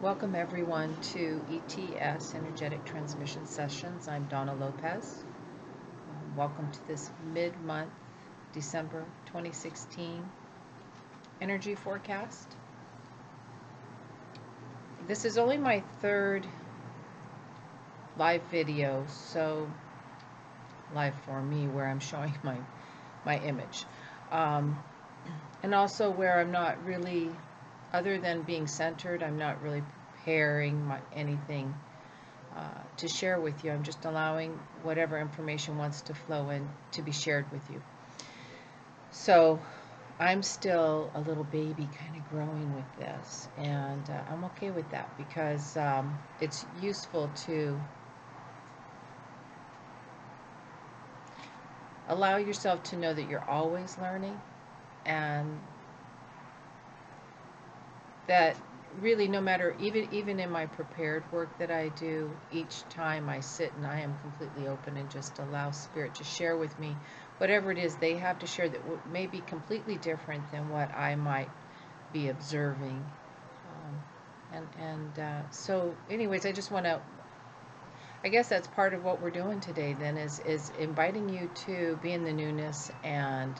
Welcome everyone to ETS Energetic Transmission Sessions. I'm Donna Lopez. Welcome to this mid-month December 2016 energy forecast. This is only my third live video, so live for me, where I'm showing my image. And also where I'm not really, other than being centered, I'm not really preparing anything to share with you. I'm just allowing whatever information wants to flow in to be shared with you. So I'm still a little baby kind of growing with this, and I'm okay with that because it's useful to allow yourself to know that you're always learning, and that really no matter, even in my prepared work that I do, each time I sit and I am completely open and just allow Spirit to share with me whatever it is they have to share that may be completely different than what I might be observing. So anyways, I just want to, I guess that's part of what we're doing today then, is inviting you to be in the newness and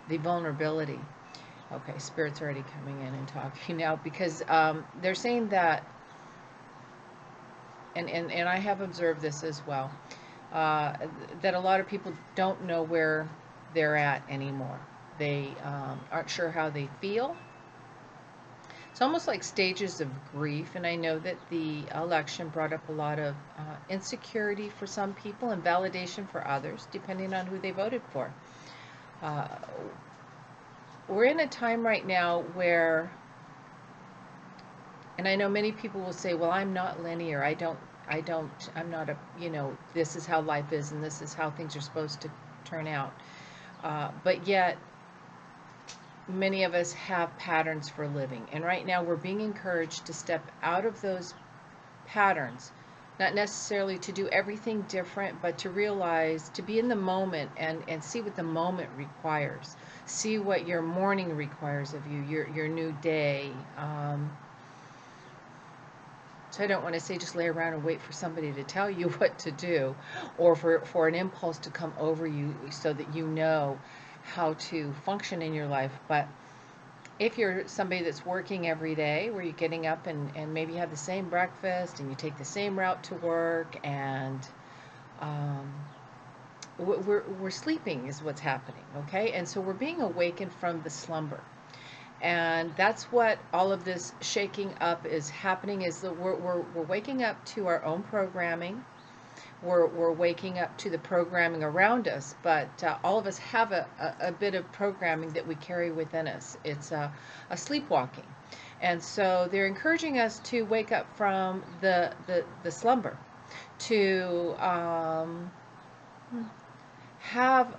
the vulnerability. Okay, Spirit's already coming in and talking now, because they're saying that, and I have observed this as well, that a lot of people don't know where they're at anymore. They aren't sure how they feel. It's almost like stages of grief, and I know that the election brought up a lot of insecurity for some people and validation for others, depending on who they voted for. We're in a time right now where, and I know many people will say, well, I'm not linear. I'm not a, this is how life is and this is how things are supposed to turn out. But yet, many of us have patterns for living. And right now we're being encouraged to step out of those patterns, not necessarily to do everything different, but to realize, to be in the moment and see what the moment requires. See what your morning requires of you, your new day. So I don't want to say just lay around and wait for somebody to tell you what to do, or for an impulse to come over you so that you know how to function in your life. But if you're somebody that's working every day, where you're getting up and maybe you have the same breakfast and you take the same route to work, and we're sleeping is what's happening, okay? And so we're being awakened from the slumber. And that's what all of this shaking up is happening, is that we're waking up to our own programming. We're waking up to the programming around us, but all of us have a bit of programming that we carry within us. It's a sleepwalking. And so they're encouraging us to wake up from the slumber, to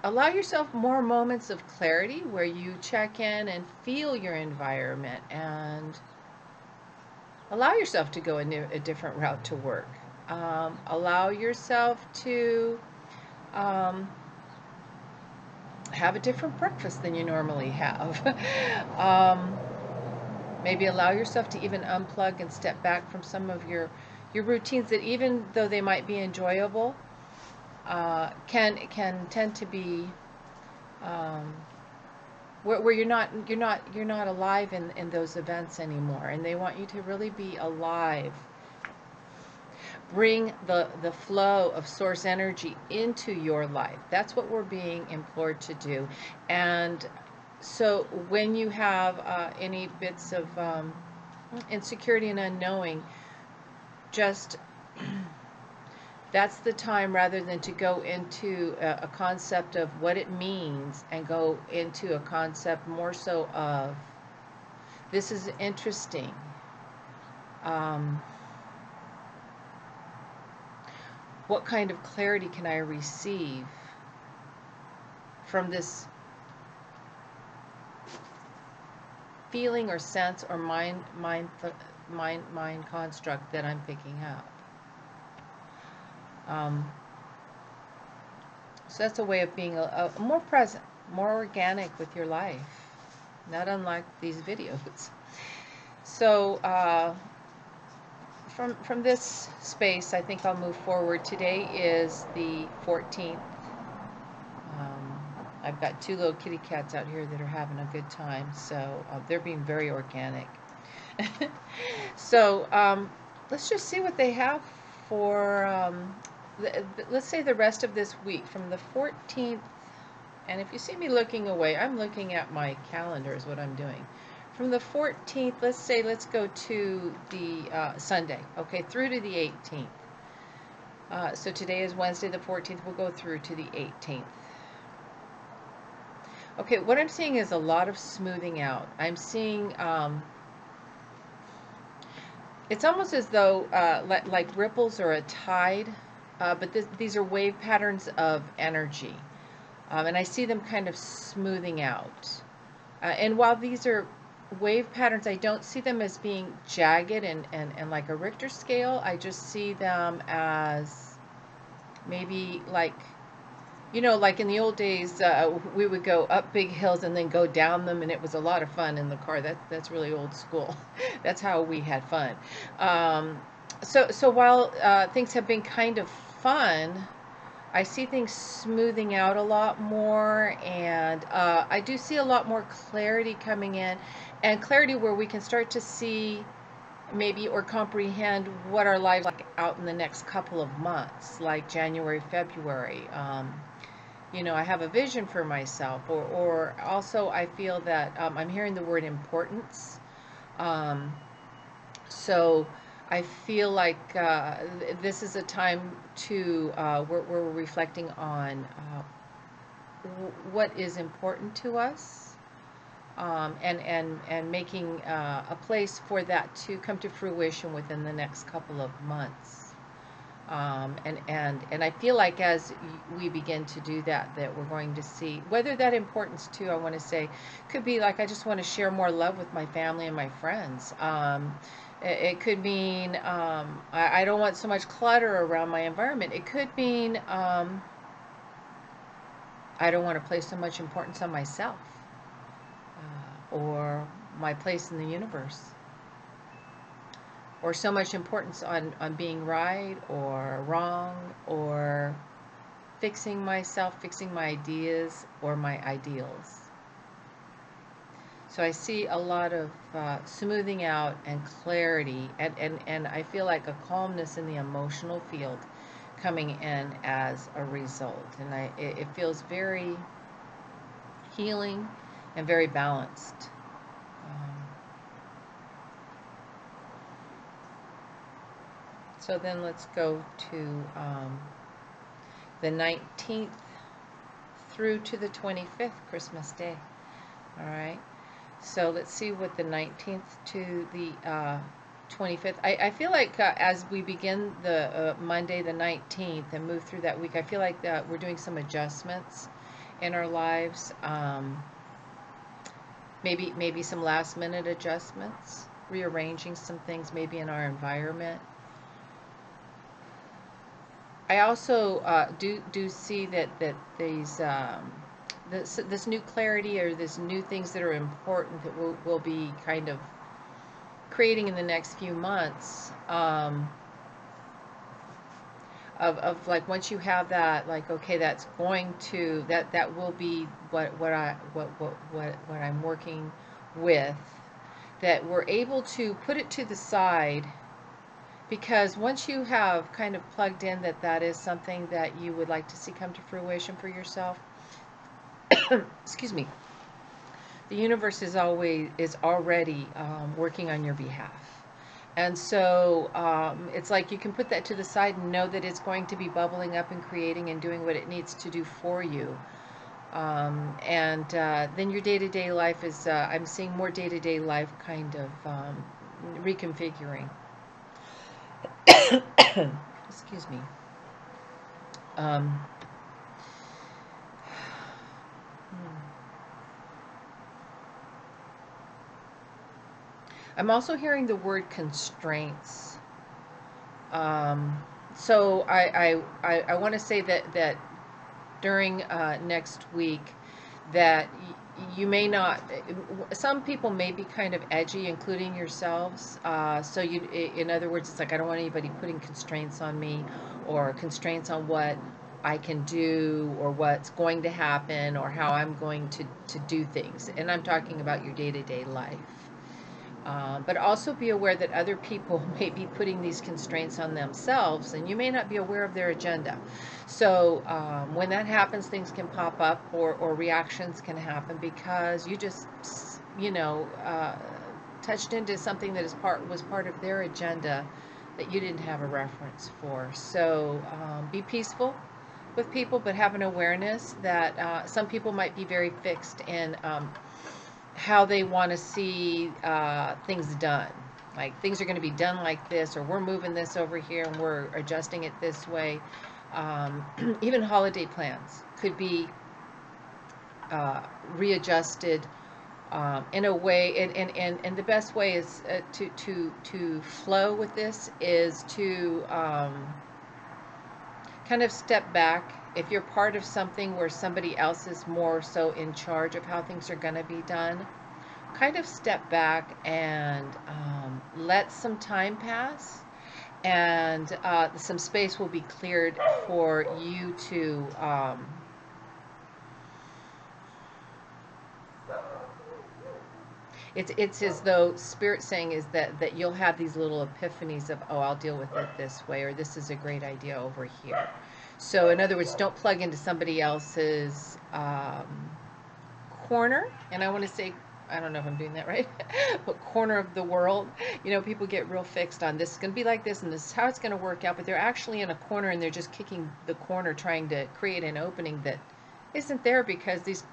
allow yourself more moments of clarity where you check in and feel your environment and allow yourself to go a different route to work. Allow yourself to have a different breakfast than you normally have. Maybe allow yourself to even unplug and step back from some of your routines that, even though they might be enjoyable, can tend to be where you're not alive in those events anymore, and they want you to really be alive. Bring the flow of source energy into your life. That's what we're being implored to do. And so when you have any bits of insecurity and unknowing, just that's the time, rather than to go into a concept of what it means, and go into a concept more so of, this is interesting. What kind of clarity can I receive from this feeling or sense or mind construct that I'm picking up? So that's a way of being a more present, more organic with your life, not unlike these videos. So from this space, I think I'll move forward. Today is the 14th. I've got two little kitty cats out here that are having a good time, so they're being very organic. So let's just see what they have for, let's say, the rest of this week from the 14th. And if you see me looking away, I'm looking at my calendar is what I'm doing. From the 14th, let's say, let's go to the Sunday, okay, through to the 18th. So today is Wednesday the 14th. We'll go through to the 18th. Okay, what I'm seeing is a lot of smoothing out. I'm seeing, it's almost as though like ripples or a tide, but these are wave patterns of energy. And I see them kind of smoothing out. And while these are wave patterns, I don't see them as being jagged and like a Richter scale. I just see them as maybe like, you know, like in the old days, we would go up big hills and then go down them, and it was a lot of fun in the car. That's really old school. That's how we had fun. So while things have been kind of fun, I see things smoothing out a lot more, and I do see a lot more clarity coming in, and clarity where we can start to see maybe or comprehend what our lives like out in the next couple of months, like January, February. You know, I have a vision for myself, or also I feel that I'm hearing the word importance. So I feel like this is a time to we're reflecting on what is important to us, and making a place for that to come to fruition within the next couple of months. And I feel like as we begin to do that, that we're going to see whether that importance too, I want to say, could be like, I just want to share more love with my family and my friends. It could mean I don't want so much clutter around my environment. It could mean I don't want to place so much importance on myself, or my place in the universe, or so much importance on being right or wrong, or fixing myself, fixing my ideas or my ideals. So I see a lot of smoothing out and clarity, and I feel like a calmness in the emotional field coming in as a result. And it feels very healing and very balanced. So then let's go to the 19th through to the 25th, Christmas Day. All right. So let's see what the 19th to the 25th. I feel like as we begin the Monday the 19th and move through that week, I feel like we're doing some adjustments in our lives. Maybe some last minute adjustments, rearranging some things maybe in our environment. I also do see that these this new clarity, or this new things that are important that we'll be kind of creating in the next few months, of like, once you have that, like, okay, that's going to that will be what I'm working with, that we're able to put it to the side. Because once you have kind of plugged in that is something that you would like to see come to fruition for yourself, excuse me, the universe is already working on your behalf. And so it's like you can put that to the side and know that it's going to be bubbling up and creating and doing what it needs to do for you. And then your day-to-day life is, I'm seeing more day-to-day life kind of reconfiguring. Excuse me. I'm also hearing the word constraints. So I want to say that during next week, that you may not, some people may be kind of edgy, including yourselves. So in other words, it's like, I don't want anybody putting constraints on me, or constraints on what I can do, or what's going to happen, or how I'm going to do things. And I'm talking about your day-to-day life. But also be aware that other people may be putting these constraints on themselves, and you may not be aware of their agenda. So when that happens, things can pop up, or reactions can happen because you just, you know, touched into something that was part of their agenda that you didn't have a reference for. So be peaceful with people, but have an awareness that some people might be very fixed in how they want to see things done. Like, things are going to be done like this, or we're moving this over here and we're adjusting it this way. Even holiday plans could be readjusted in a way, and the best way is to flow with this is to kind of step back. If you're part of something where somebody else is more so in charge of how things are going to be done, kind of step back and let some time pass, and some space will be cleared for you to it's as though Spirit saying is that you'll have these little epiphanies of, oh, I'll deal with it this way, or this is a great idea over here. So in other words, don't plug into somebody else's corner. And I want to say, I don't know if I'm doing that right, but corner of the world. You know, people get real fixed on, this is going to be like this, and this is how it's going to work out, but they're actually in a corner, and they're just kicking the corner, trying to create an opening that isn't there, because these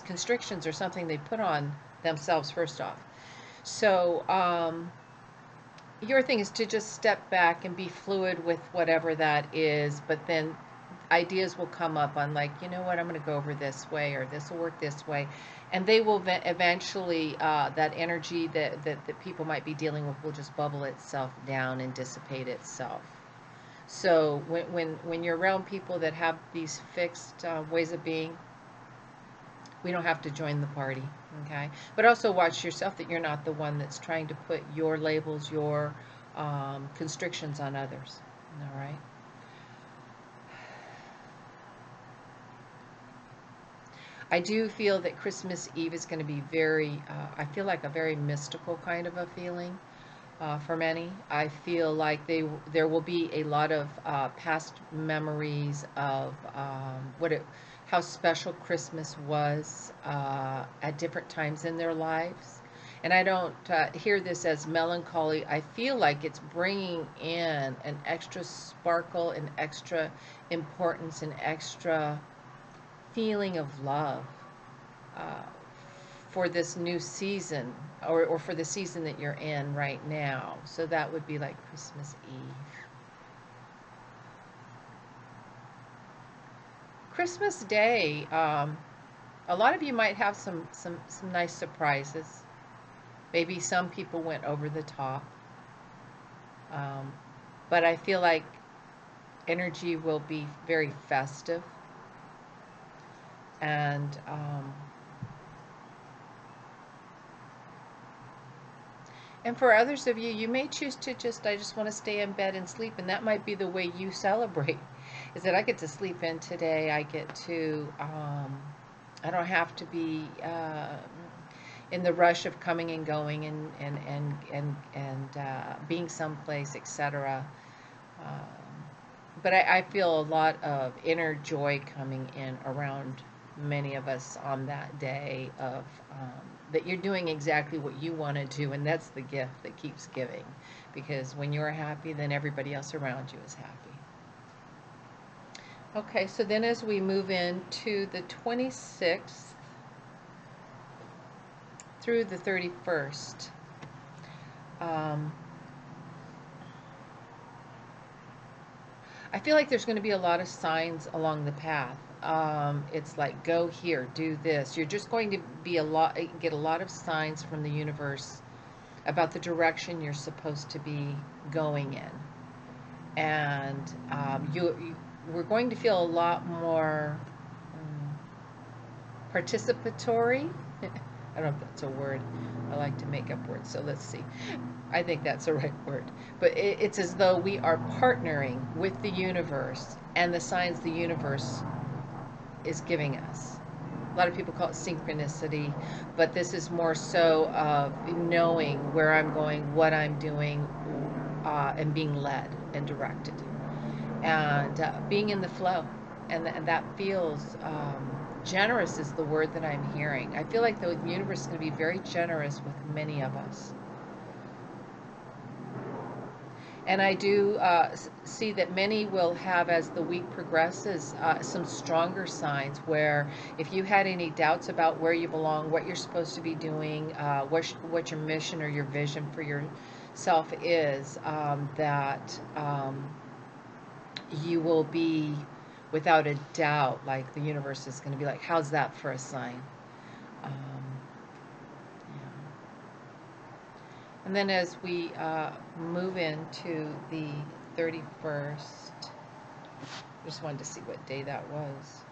constrictions are something they put on themselves first off. So your thing is to just step back and be fluid with whatever that is, but then ideas will come up on, like, you know what, I'm going to go over this way, or this will work this way, and they will eventually, that energy that people might be dealing with will just bubble itself down and dissipate itself. So when you're around people that have these fixed ways of being, we don't have to join the party, okay? But also watch yourself, that you're not the one that's trying to put your labels, your constrictions on others, all right? I do feel that Christmas Eve is going to be very, I feel like a very mystical kind of a feeling for many. I feel like there will be a lot of past memories of how special Christmas was at different times in their lives. And I don't hear this as melancholy. I feel like it's bringing in an extra sparkle, and extra importance, and extra feeling of love for this new season, or for the season that you're in right now. So that would be like Christmas Eve. Christmas Day, a lot of you might have some nice surprises. Maybe some people went over the top. But I feel like energy will be very festive. And for others of you, you may choose to I just want to stay in bed and sleep, and that might be the way you celebrate, is that I get to sleep in today. I get to, I don't have to be in the rush of coming and going, and being someplace, etc. But I feel a lot of inner joy coming in around many of us on that day, of that you're doing exactly what you want to do, and that's the gift that keeps giving, because when you're happy, then everybody else around you is happy. Okay, so then as we move into the 26th through the 31st, I feel like there's going to be a lot of signs along the path. It's like, go here, do this. You're just going to be get a lot of signs from the universe about the direction you're supposed to be going in. And we're going to feel a lot more participatory. I don't know if that's a word. I like to make up words, so let's see. I think that's the right word. But it's as though we are partnering with the universe and the signs the universe is giving us. A lot of people call it synchronicity, but this is more so of knowing where I'm going, what I'm doing, and being led and directed, and being in the flow. And that feels generous is the word that I'm hearing. I feel like the universe is going to be very generous with many of us. And I do see that many will have, as the week progresses, some stronger signs where if you had any doubts about where you belong, what you're supposed to be doing, what your mission or your vision for yourself is, that you will be, without a doubt, like the universe is going to be like, how's that for a sign? Um, And then as we move into the 31st, just wanted to see what day that was.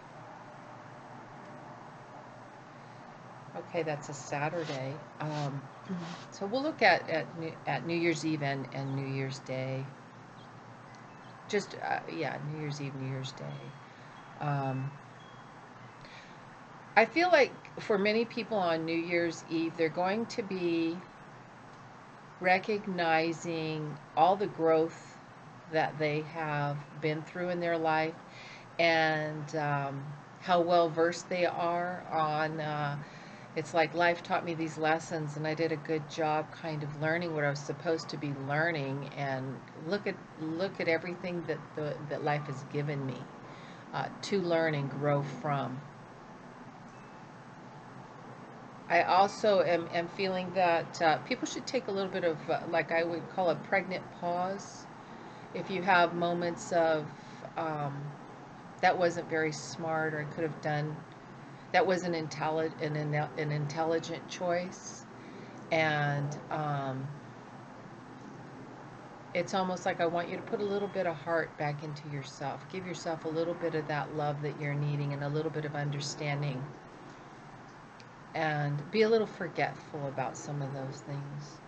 Okay, that's a Saturday. So we'll look at New Year's Eve and New Year's Day. Just, yeah, New Year's Eve, New Year's Day. I feel like for many people on New Year's Eve, they're going to be recognizing all the growth that they have been through in their life, and how well versed they are on it's like life taught me these lessons and I did a good job kind of learning what I was supposed to be learning, and look at everything that life has given me to learn and grow from. I also am feeling that people should take a little bit of, like I would call a pregnant pause. If you have moments of, that wasn't very smart, or I could have done, that was an intelligent choice. And it's almost like I want you to put a little bit of heart back into yourself. Give yourself a little bit of that love that you're needing, and a little bit of understanding. And be a little forgetful about some of those things,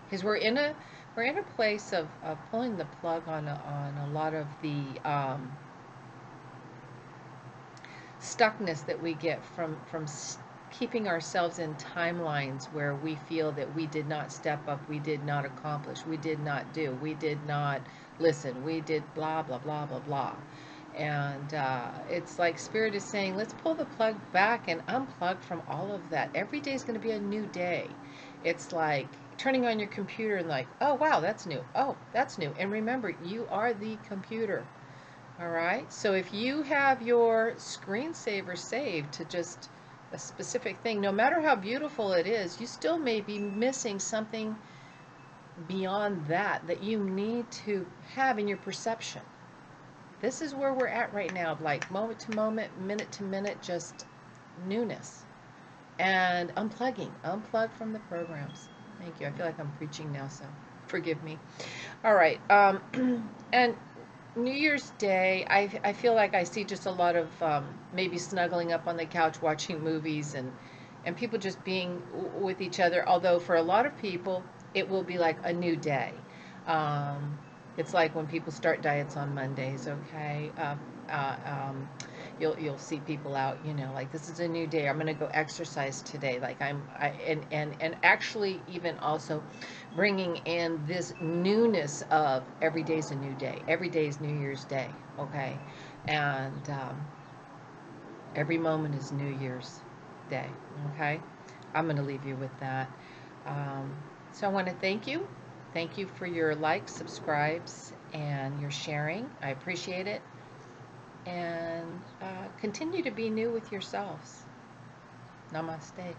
because we're in a place of pulling the plug on a lot of the stuckness that we get from keeping ourselves in timelines where we feel that we did not step up, we did not accomplish, we did not do, we did not listen, we did blah blah blah blah blah. And it's like Spirit is saying, let's pull the plug back and unplug from all of that. Every day is going to be a new day. It's like turning on your computer and like, oh, wow, that's new. Oh, that's new. And remember, you are the computer. All right? So if you have your screensaver saved to just a specific thing, no matter how beautiful it is, you still may be missing something beyond that you need to have in your perception. This is where we're at right now, like moment to moment, minute to minute, just newness. And unplugging. Unplug from the programs. Thank you. I feel like I'm preaching now, so forgive me. All right. And New Year's Day, I feel like I see just a lot of maybe snuggling up on the couch watching movies, and people just being with each other. Although for a lot of people, it will be like a new day. It's like when people start diets on Mondays, okay? You'll see people out, like, this is a new day. I'm going to go exercise today. Like and actually even also bringing in this newness of every day's a new day. Every day is New Year's Day, okay? And every moment is New Year's Day, okay? I'm going to leave you with that. So I want to thank you. Thank you for your likes, subscribes, and your sharing. I appreciate it. And continue to be new with yourselves. Namaste.